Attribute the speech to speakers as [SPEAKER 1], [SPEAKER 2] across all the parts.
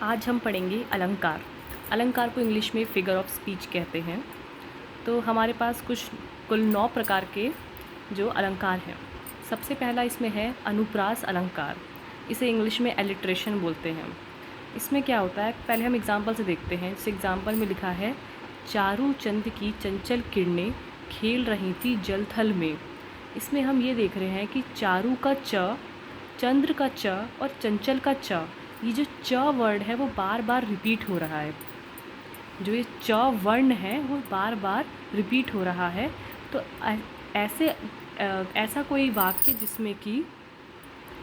[SPEAKER 1] आज हम पढ़ेंगे अलंकार। अलंकार को इंग्लिश में फिगर ऑफ स्पीच कहते हैं। तो हमारे पास कुल 9 प्रकार के जो अलंकार हैं। सबसे पहला इसमें है अनुप्रास अलंकार। इसे इंग्लिश में एलिट्रेशन बोलते हैं। इसमें क्या होता है, पहले हम एग्जाम्पल से देखते हैं। इस एग्जाम्पल में लिखा है, चारू चंद की चंचल किरणें खेल रही थी जल थल में। इसमें हम ये देख रहे हैं कि चारू का च, चंद्र का च और चंचल का च, ये जो च वर्ड है वो बार बार रिपीट हो रहा है। जो ये च वर्ण है वो बार बार रिपीट हो रहा है। तो ऐसा कोई वाक्य जिसमें कि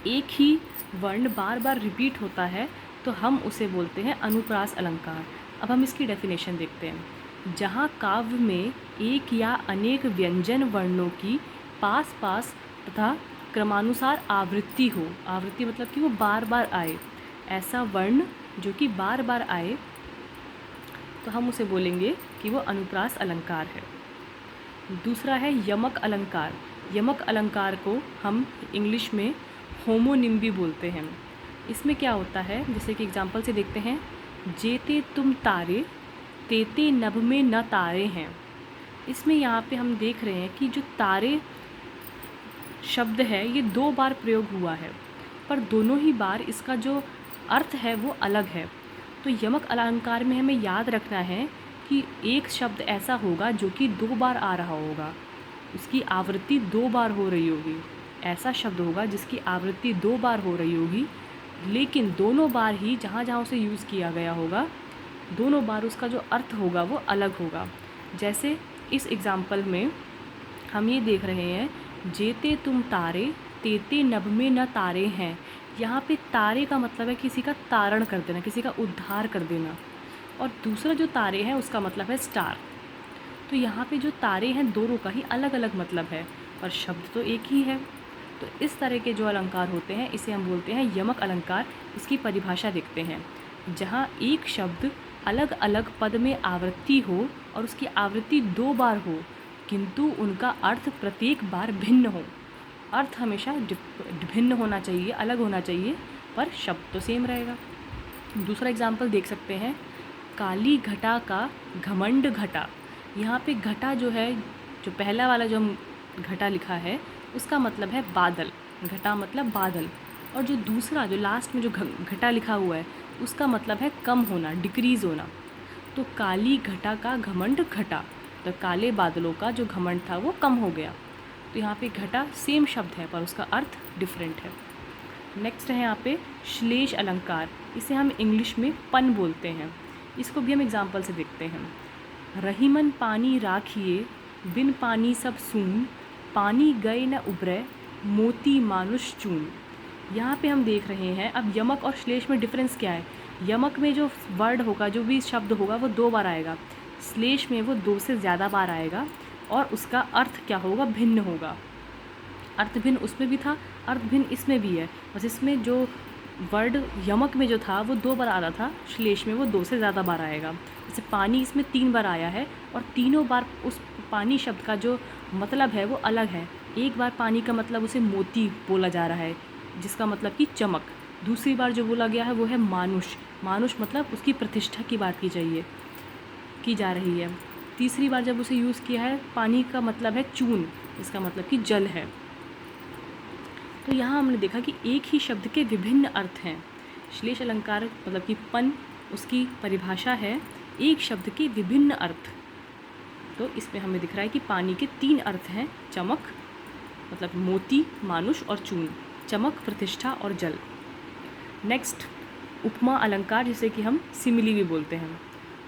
[SPEAKER 1] एक ही वर्ण बार बार रिपीट होता है तो हम उसे बोलते हैं अनुप्रास अलंकार। अब हम इसकी डेफिनेशन देखते हैं। जहाँ काव्य में एक या अनेक व्यंजन वर्णों की पास पास तथा क्रमानुसार आवृत्ति हो, आवृत्ति मतलब कि वो बार बार आए, ऐसा वर्ण जो कि बार बार आए, तो हम उसे बोलेंगे कि वो अनुप्रास अलंकार है। दूसरा है यमक अलंकार। यमक अलंकार को हम इंग्लिश में होमोनिम्बी बोलते हैं। इसमें क्या होता है, जैसे कि एग्जांपल से देखते हैं, जेते तुम तारे तेते नभ में न तारे हैं। इसमें यहाँ पे हम देख रहे हैं कि जो तारे शब्द है ये 2 बार प्रयोग हुआ है, पर दोनों ही बार इसका जो अर्थ है वो अलग है। तो यमक अलंकार में हमें याद रखना है कि एक शब्द ऐसा होगा जो कि 2 बार आ रहा होगा, उसकी आवृत्ति 2 बार हो रही होगी। ऐसा शब्द होगा जिसकी आवृत्ति 2 बार हो रही होगी, लेकिन दोनों बार ही जहाँ जहाँ उसे यूज़ किया गया होगा, दोनों बार उसका जो अर्थ होगा वो अलग होगा। जैसे इस एग्ज़ाम्पल में हम ये देख रहे हैं, जेते तुम तारे तेते नभ में न तारे हैं। यहाँ पे तारे का मतलब है किसी का तारण कर देना, किसी का उद्धार कर देना। और दूसरा जो तारे हैं उसका मतलब है स्टार। तो यहाँ पे जो तारे हैं दोनों का ही अलग अलग मतलब है, पर शब्द तो एक ही है। तो इस तरह के जो अलंकार होते हैं इसे हम बोलते हैं यमक अलंकार। इसकी परिभाषा देखते हैं, जहाँ एक शब्द अलग अलग पद में आवृत्ति हो और उसकी आवृत्ति 2 बार हो, किंतु उनका अर्थ प्रत्येक बार भिन्न हो। अर्थ हमेशा भिन्न होना चाहिए, अलग होना चाहिए, पर शब्द तो सेम रहेगा। दूसरा एग्जाम्पल देख सकते हैं, काली घटा का घमंड घटा। यहाँ पे घटा जो है, जो पहला वाला जो हम घटा लिखा है उसका मतलब है बादल, घटा मतलब बादल। और जो दूसरा जो लास्ट में जो घटा लिखा हुआ है उसका मतलब है कम होना, डिक्रीज़ होना। तो काली घटा का घमंड घटा, तो काले बादलों का जो घमंड था वो कम हो गया। तो यहाँ पे घटा सेम शब्द है पर उसका अर्थ डिफरेंट है। नेक्स्ट है यहाँ पे श्लेष अलंकार। इसे हम इंग्लिश में पन बोलते हैं। इसको भी हम एग्जाम्पल से देखते हैं। रहीमन पानी राखिए बिन पानी सब सून, पानी गए न उभरे मोती मानुष चून। यहाँ पे हम देख रहे हैं, अब यमक और श्लेष में डिफरेंस क्या है। यमक में जो वर्ड होगा, जो भी शब्द होगा वो 2 बार आएगा। श्लेष में वो 2 से ज़्यादा बार आएगा और उसका अर्थ क्या होगा, भिन्न होगा। अर्थ भिन्न उसमें भी था, अर्थ भिन्न इसमें भी है। बस इसमें जो वर्ड यमक में जो था वो 2 बार आ रहा था, श्लेष में वो 2 से ज़्यादा बार आएगा। जैसे पानी इसमें 3 बार आया है और तीनों बार उस पानी शब्द का जो मतलब है वो अलग है। एक बार पानी का मतलब उसे मोती बोला जा रहा है, जिसका मतलब कि चमक। दूसरी बार जो बोला गया है वो है मानुष। मानुष मतलब उसकी प्रतिष्ठा की बात की जा रही है। तीसरी बार जब उसे यूज़ किया है, पानी का मतलब है चून, इसका मतलब कि जल है। तो यहाँ हमने देखा कि एक ही शब्द के विभिन्न अर्थ हैं। श्लेष अलंकार मतलब कि पन, उसकी परिभाषा है एक शब्द के विभिन्न अर्थ। तो इसमें हमें दिख रहा है कि पानी के 3 अर्थ हैं, चमक मतलब मोती, मानुष और चून। चमक, प्रतिष्ठा और जल। नेक्स्ट उपमा अलंकार, जिसे कि हम सिमिली भी बोलते हैं।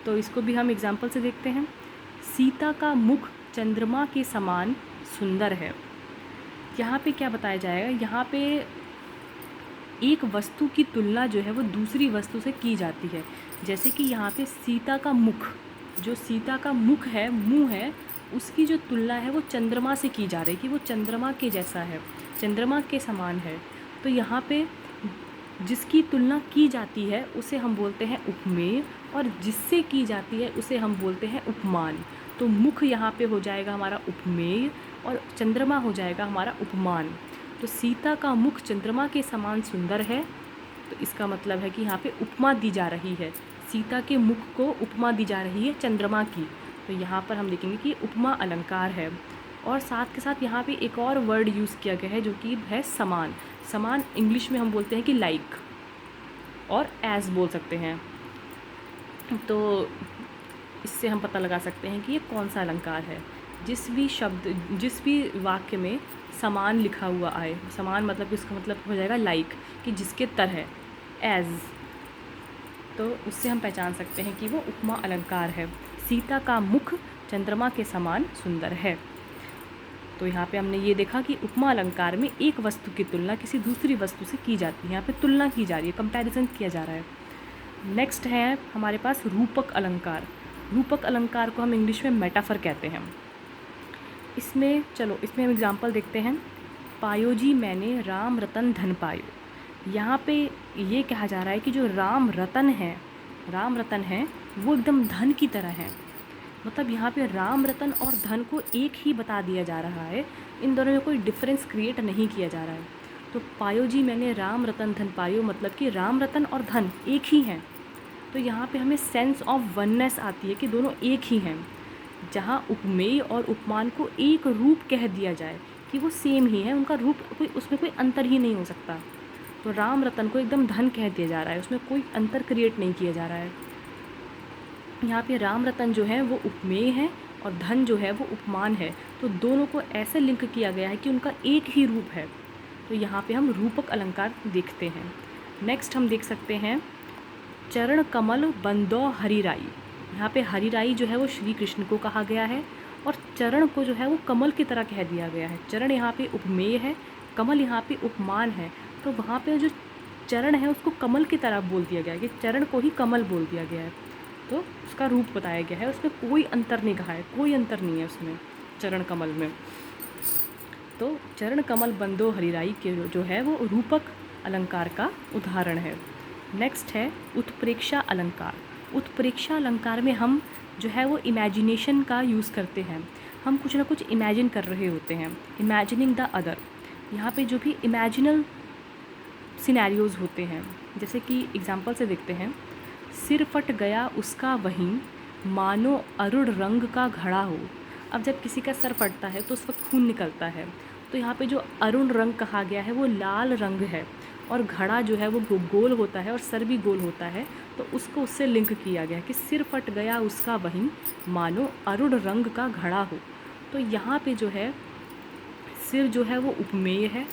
[SPEAKER 1] तो इसको भी हम एग्जाम्पल से देखते हैं। सीता का मुख चंद्रमा के समान सुंदर है। यहाँ पे क्या बताया जाएगा, यहाँ पे एक वस्तु की तुलना जो है वो दूसरी वस्तु से की जाती है। जैसे कि यहाँ पे सीता का मुख, जो सीता का मुख है, मुंह है, उसकी जो तुलना है वो चंद्रमा से की जा रही है कि वो चंद्रमा के जैसा है, चंद्रमा के समान है। तो यहाँ पे जिसकी तुलना की जाती है उसे हम बोलते हैं उपमेय, और जिससे की जाती है उसे हम बोलते हैं उपमान। तो मुख यहाँ पे हो जाएगा हमारा उपमेय और चंद्रमा हो जाएगा हमारा उपमान। तो सीता का मुख चंद्रमा के समान सुंदर है, तो इसका मतलब है कि यहाँ पे उपमा दी जा रही है, सीता के मुख को उपमा दी जा रही है चंद्रमा की। तो यहाँ पर हम देखेंगे कि उपमा अलंकार है। और साथ के साथ यहाँ पे एक और वर्ड यूज़ किया गया है जो कि है समान। समान इंग्लिश में हम बोलते हैं कि लाइक और एज बोल सकते हैं। तो इससे हम पता लगा सकते हैं कि ये कौन सा अलंकार है। जिस भी शब्द, जिस भी वाक्य में समान लिखा हुआ आए, समान मतलब इसका मतलब हो जाएगा लाइक, कि जिसके तरह, एज, तो उससे हम पहचान सकते हैं कि वो उपमा अलंकार है। सीता का मुख चंद्रमा के समान सुंदर है। तो यहाँ पे हमने ये देखा कि उपमा अलंकार में एक वस्तु की तुलना किसी दूसरी वस्तु से की जाती है। यहाँ पे तुलना की जा रही है, कंपैरिजन किया जा रहा है। नेक्स्ट है हमारे पास रूपक अलंकार। रूपक अलंकार को हम इंग्लिश में मेटाफर कहते हैं। इसमें इसमें हम एग्जांपल देखते हैं। पायो जी मैंने राम रतन धन पायो। यहाँ पे ये कहा जा रहा है कि जो राम रतन है वो एकदम धन की तरह है। मतलब यहाँ पे राम रतन और धन को एक ही बता दिया जा रहा है, इन दोनों में कोई डिफरेंस क्रिएट नहीं किया जा रहा है। तो पायो जी मैंने राम रतन धन पायो मतलब कि राम रतन और धन एक ही हैं। तो यहाँ पे हमें सेंस ऑफ वननेस आती है कि दोनों एक ही हैं। जहाँ उपमेय और उपमान को एक रूप कह दिया जाए कि वो सेम ही है, उनका रूप उसमें कोई अंतर ही नहीं हो सकता। तो राम रतन को एकदम धन कह दिया जा रहा है, उसमें कोई अंतर क्रिएट नहीं किया जा रहा है। यहाँ पे राम रतन जो है वो उपमेय है और धन जो है वो उपमान है। तो दोनों को ऐसे लिंक किया गया है कि उनका एक ही रूप है। तो यहाँ पे हम रूपक अलंकार देखते हैं। नेक्स्ट हम देख सकते हैं चरण कमल बंदो हरिराई। यहाँ पे हरिराई जो है वो श्री कृष्ण को कहा गया है और चरण को जो है वो कमल की तरह कह दिया गया है। चरण यहाँ पे उपमेय है, कमल यहाँ पे उपमान है। तो वहाँ पे जो चरण है उसको कमल की तरह बोल दिया गया है कि चरण को ही कमल बोल दिया गया है। तो उसका रूप बताया गया है, उसमें कोई अंतर नहीं कहा है, कोई अंतर नहीं है उसमें चरण कमल में। तो चरण कमल बंदो हरिराई के जो है वो रूपक अलंकार का उदाहरण है। नेक्स्ट है उत्प्रेक्षा अलंकार। उत्प्रेक्षा अलंकार में हम जो है वो इमेजिनेशन का यूज़ करते हैं। हम कुछ ना कुछ इमेजिन कर रहे होते हैं, इमेजिनिंग द अदर। यहाँ पे जो भी इमेजिनल सिनेरियोज़ होते हैं, जैसे कि एग्जांपल से देखते हैं। सिर फट गया उसका वहीं मानो अरुण रंग का घड़ा हो। अब जब किसी का सर फटता है तो उस वक्त खून निकलता है। तो यहाँ पे जो अरुण रंग कहा गया है वो लाल रंग है और घड़ा जो है वो गोल होता है और सर भी गोल होता है। तो उसको उससे लिंक किया गया है कि सिर फट गया उसका वहीं मानो अरुण रंग का घड़ा हो। तो यहाँ पे जो है सिर जो है वो उपमेय है,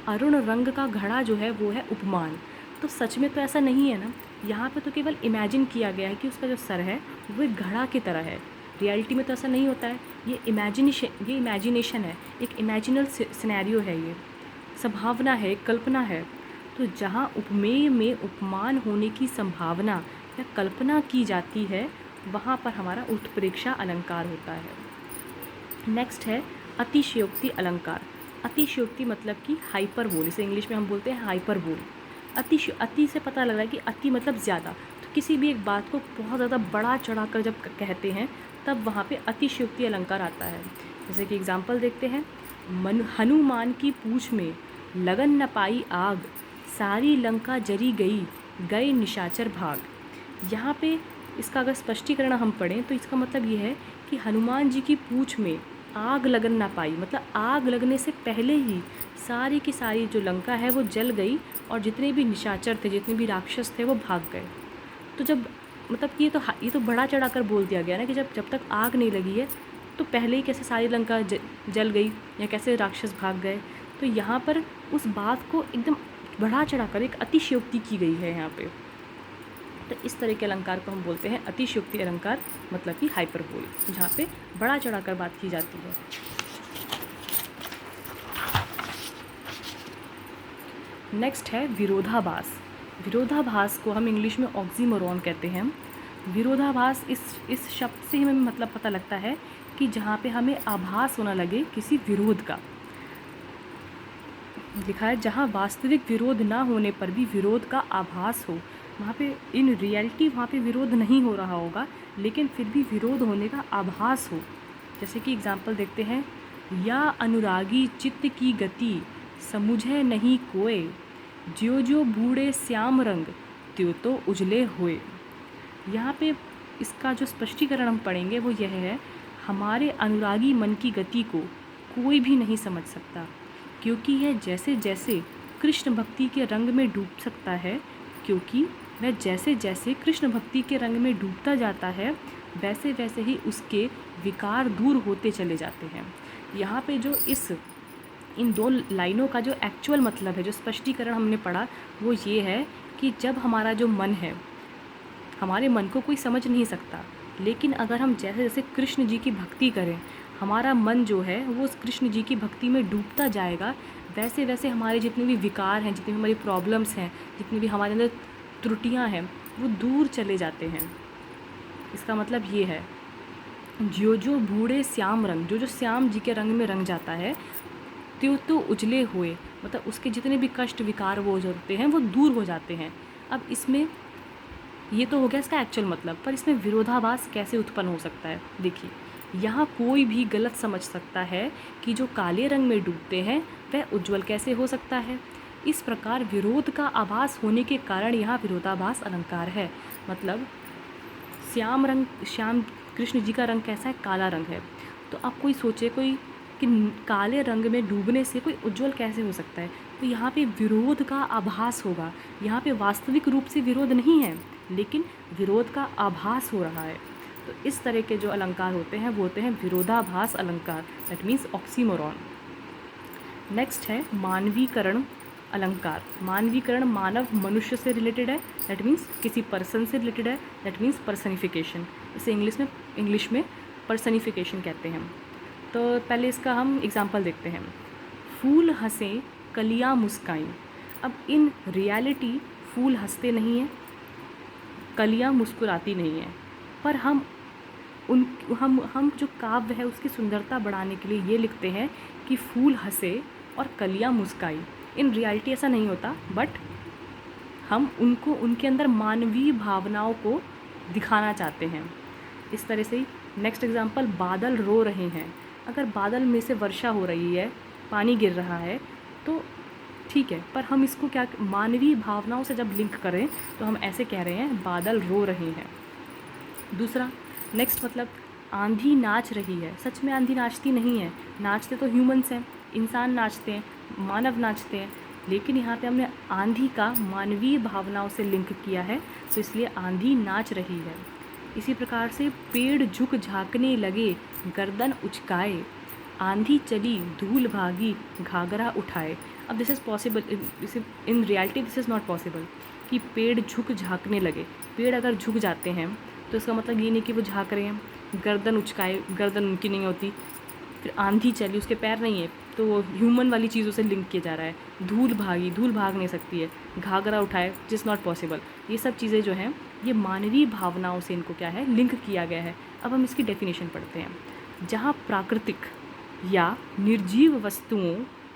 [SPEAKER 1] अरुण रंग का घड़ा जो है वो है उपमान। तो सच में तो ऐसा नहीं है ना, यहाँ पे तो केवल इमेजिन किया गया है कि उसका जो सर है वो एक घड़ा की तरह है। रियलिटी में तो ऐसा नहीं होता है, ये इमेजिनेशन है, एक इमेजिनल सिनेरियो है, ये संभावना है, कल्पना है। तो जहाँ उपमेय में उपमान होने की संभावना या कल्पना की जाती है वहाँ पर हमारा उत्प्रेक्षा अलंकार होता है। नेक्स्ट है अतिशयोक्ति अलंकार। अतिशयोक्ति मतलब कि हाइपरबोल, इसे इंग्लिश में हम बोलते हैं हाइपरबोल। अति से पता लग रहा है कि अति मतलब ज़्यादा। तो किसी भी एक बात को बहुत ज़्यादा बढ़ा चढ़ा कर जब कहते हैं तब वहाँ पे अतिशयोक्ति अलंकार आता है। जैसे कि एग्जांपल देखते हैं। हनुमान की पूँछ में लगन न पाई आग, सारी लंका जरी गई, गए निशाचर भाग। यहाँ पे इसका अगर स्पष्टीकरण हम पढ़ें तो इसका मतलब ये है कि हनुमान जी की पूँछ में आग लगन ना पाई, मतलब आग लगने से पहले ही सारी की सारी जो लंका है वो जल गई और जितने भी निशाचर थे, जितने भी राक्षस थे वो भाग गए। तो जब मतलब कि ये तो बढ़ा चढ़ा कर बोल दिया गया ना कि जब तक आग नहीं लगी है तो पहले ही कैसे सारी लंका जल गई या कैसे राक्षस भाग गए। तो यहाँ पर उस बात को एकदम बढ़ा चढ़ा कर एक अतिशयोक्ति की गई है यहाँ पे। तो इस तरह के अलंकार को हम बोलते हैं अतिशयोक्ति अलंकार, मतलब कि हाइपरबोल, जहाँ पे बढ़ा चढ़ा कर बात की जाती है। नेक्स्ट है विरोधाभास। विरोधाभास को हम इंग्लिश में ऑक्सीमोरॉन कहते हैं। विरोधाभास इस शब्द से हमें मतलब पता लगता है कि जहाँ पे हमें आभास होना लगे किसी विरोध का। लिखा है जहाँ वास्तविक विरोध ना होने पर भी विरोध का आभास हो, वहाँ पे इन रियलिटी वहाँ पे विरोध नहीं हो रहा होगा लेकिन फिर भी विरोध होने का आभास हो। जैसे कि एग्जांपल देखते हैं। या अनुरागी चित्त की गति समुझे नहीं कोय, ज्यो ज्यो बूढ़े श्याम रंग त्यों तो उजले हुए। यहाँ पे इसका जो स्पष्टीकरण हम पढ़ेंगे वो यह है, हमारे अनुरागी मन की गति को कोई भी नहीं समझ सकता, क्योंकि यह जैसे जैसे कृष्ण भक्ति के रंग में डूब सकता है, क्योंकि वह जैसे जैसे कृष्ण भक्ति के रंग में डूबता जाता है वैसे वैसे ही उसके विकार दूर होते चले जाते हैं। यहाँ पे जो इन दो लाइनों का जो एक्चुअल मतलब है, जो स्पष्टीकरण हमने पढ़ा, वो ये है कि जब हमारा जो मन है, हमारे मन को कोई समझ नहीं सकता, लेकिन अगर हम जैसे जैसे कृष्ण जी की भक्ति करें, हमारा मन जो है वो उस कृष्ण जी की भक्ति में डूबता जाएगा, वैसे वैसे हमारे जितने भी विकार हैं, जितनी भी हमारी प्रॉब्लम्स हैं, जितनी भी हमारे अंदर त्रुटियां हैं, वो दूर चले जाते हैं। इसका मतलब ये है, जो जो बूढ़े श्याम रंग, जो जो श्याम जी के रंग में रंग जाता है, त्यों तो उजले हुए, मतलब उसके जितने भी कष्ट विकार वो होते हैं वो दूर हो जाते हैं। अब इसमें ये तो हो गया इसका एक्चुअल मतलब, पर इसमें विरोधाभास कैसे उत्पन्न हो सकता है? देखिए, यहाँ कोई भी गलत समझ सकता है कि जो काले रंग में डूबते हैं वह उज्जवल कैसे हो सकता है। इस प्रकार विरोध का आभास होने के कारण यहाँ विरोधाभास अलंकार है। मतलब श्याम कृष्ण जी का रंग कैसा है? काला रंग है। तो अब कोई सोचे कि काले रंग में डूबने से कोई उज्जवल कैसे हो सकता है, तो यहाँ पे विरोध का आभास होगा। यहाँ पे वास्तविक रूप से विरोध नहीं है, लेकिन विरोध का आभास हो रहा है। तो इस तरह के जो अलंकार होते हैं वो होते हैं विरोधाभास अलंकार, दैट मीन्स ऑक्सीमोरॉन। नेक्स्ट है मानवीकरण अलंकार। मानवीकरण मानव मनुष्य से रिलेटेड है, दैट मीन्स किसी पर्सन से रिलेटेड है, दैट मीन्स पर्सनिफिकेशन। इसे इंग्लिश में पर्सनिफिकेशन कहते हैं। तो पहले इसका हम एग्जांपल देखते हैं। फूल हंसे कलियाँ मुस्काईं। अब इन रियलिटी फूल हंसते नहीं हैं, कलियाँ मुस्कुराती नहीं हैं, पर हम जो काव्य है उसकी सुंदरता बढ़ाने के लिए ये लिखते हैं कि फूल हंसे और कलियाँ मुस्काई। इन रियलिटी ऐसा नहीं होता, बट हम उनके अंदर मानवीय भावनाओं को दिखाना चाहते हैं। इस तरह से नेक्स्ट एग्जांपल, बादल रो रहे हैं। अगर बादल में से वर्षा हो रही है, पानी गिर रहा है, तो ठीक है, पर हम इसको क्या मानवीय भावनाओं से जब लिंक करें तो हम ऐसे कह रहे हैं बादल रो रहे हैं। दूसरा नेक्स्ट मतलब, आंधी नाच रही है। सच में आंधी नाचती नहीं है, नाचते तो ह्यूमंस हैं, इंसान नाचते हैं, मानव नाचते हैं, लेकिन यहाँ पे हमने आंधी का मानवीय भावनाओं से लिंक किया है, तो इसलिए आंधी नाच रही है। इसी प्रकार से पेड़ झुक झाँकने लगे गर्दन उचकाए, आंधी चली धूल भागी घाघरा उठाए। अब this is possible, in reality this is not possible कि पेड़ झुक झाँकने लगे। पेड़ अगर झुक जाते हैं तो इसका मतलब ये नहीं कि वो झाँक रहे हैं। गर्दन उचकाए, गर्दन उनकी नहीं होती। फिर आंधी चली, उसके पैर नहीं है, तो वो ह्यूमन वाली चीज़ों से लिंक किया जा रहा है। धूल भागी, धूल भाग नहीं सकती है। घाघरा उठाए, जिस नॉट पॉसिबल। ये सब चीज़ें जो हैं ये मानवीय भावनाओं से इनको क्या है, लिंक किया गया है। अब हम इसकी डेफिनेशन पढ़ते हैं। जहाँ प्राकृतिक या निर्जीव वस्तुओं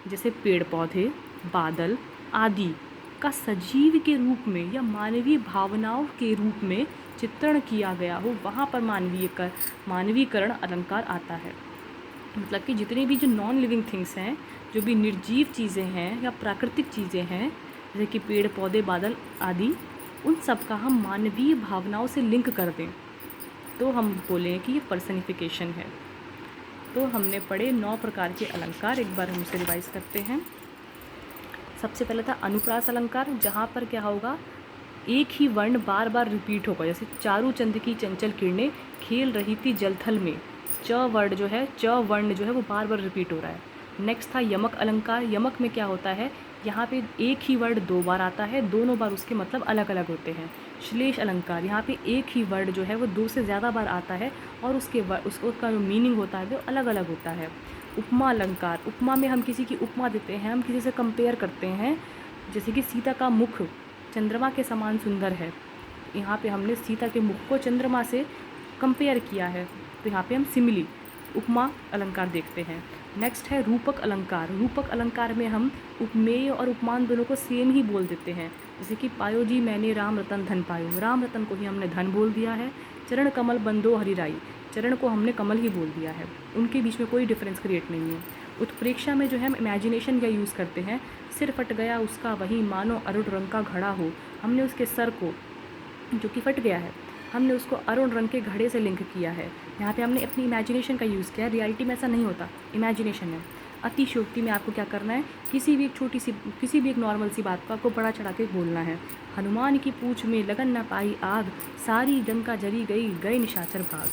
[SPEAKER 1] जैसे पेड़ पौधे, बादल आदि का सजीव के रूप में या मानवीय भावनाओं के रूप में चित्रण किया गया हो, वहाँ पर मानवीकरण अलंकार आता है। मतलब कि जितनी भी जो नॉन लिविंग थिंग्स हैं, जो भी निर्जीव चीज़ें हैं या प्राकृतिक चीज़ें हैं, जैसे कि पेड़ पौधे, बादल आदि, उन सब का हम मानवीय भावनाओं से लिंक कर दें तो हम बोलें कि ये पर्सनिफिकेशन है। तो हमने पढ़े 9 प्रकार के अलंकार, एक बार हम उसे रिवाइज करते हैं। सबसे पहले था अनुप्रास अलंकार, जहाँ पर क्या होगा, एक ही वर्ण बार बार रिपीट होगा। जैसे चारू चंद की चंचल किरणें खेल रही थी जलथल में, च वर्ण जो है वो बार बार रिपीट हो रहा है। नेक्स्ट था यमक अलंकार। यमक में क्या होता है, यहाँ पे एक ही वर्ड 2 बार आता है, दोनों बार उसके मतलब अलग अलग होते हैं। श्लेष अलंकार, यहाँ पे एक ही वर्ड जो है वो 2 से ज़्यादा बार आता है और उसका जो मीनिंग होता है वो अलग अलग होता है। उपमा अलंकार, उपमा में हम किसी की उपमा देते हैं, हम किसी से कंपेयर करते हैं। जैसे कि सीता का मुख चंद्रमा के समान सुंदर है, यहाँ पे हमने सीता के मुख को चंद्रमा से कंपेयर किया है, तो यहाँ पे हम सिमिली उपमा अलंकार देखते हैं। नेक्स्ट है रूपक अलंकार। रूपक अलंकार में हम उपमेय और उपमान दोनों को सेम ही बोल देते हैं। जैसे कि पायो जी मैंने राम रतन धन पायो, राम रतन को ही हमने धन बोल दिया है। चरण कमल बंदो हरिराई, चरण को हमने कमल ही बोल दिया है, उनके बीच में कोई डिफरेंस क्रिएट नहीं है। उत्प्रेक्षा में जो है हम इमेजिनेशन का यूज़ करते हैं। सिर फट गया उसका वही मानो अरुण रंग का घड़ा हो। हमने उसके सर को जो कि फट गया है, हमने उसको अरुण रंग के घड़े से लिंक किया है। यहाँ पे हमने अपनी इमेजिनेशन का यूज़ किया है, रियलिटी में ऐसा नहीं होता, इमेजिनेशन है। अतिशयोक्ति में आपको क्या करना है, किसी भी एक नॉर्मल सी बात को आपको बड़ा चढ़ा के बोलना है। हनुमान की पूँछ में लगन न पाई आग, सारी लंका जली गई गए निशाचर भाग।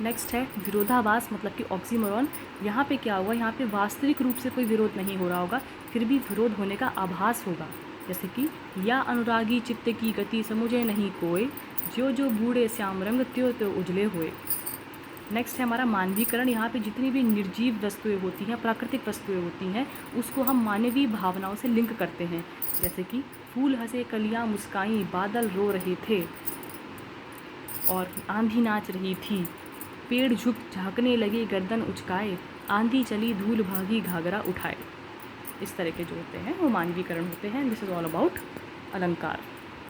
[SPEAKER 1] नेक्स्ट है विरोधाभास, मतलब कि ऑक्सीमोरॉन। यहाँ पे क्या हुआ, यहाँ पे वास्तविक रूप से कोई विरोध नहीं हो रहा होगा, फिर भी विरोध होने का आभास होगा। जैसे कि या अनुरागी चित्त की गति समुझे नहीं कोय, जो जो बूढ़े श्याम रंग त्यो त्यो उजले हुए। नेक्स्ट है हमारा मानवीकरण। यहाँ पे जितनी भी निर्जीव वस्तुएं होती हैं, प्राकृतिक वस्तुएं होती हैं, उसको हम मानवीय भावनाओं से लिंक करते हैं। जैसे कि फूल हंसे कलियाँ मुस्काई, बादल रो रहे थे और आंधी नाच रही थी, पेड़ झुक झाँकने लगे गर्दन उचकाए, आंधी चली धूल भागी घाघरा उठाए। इस तरह के जो होते हैं वो मानवीकरण होते हैं। दिस इज़ ऑल अबाउट अलंकार।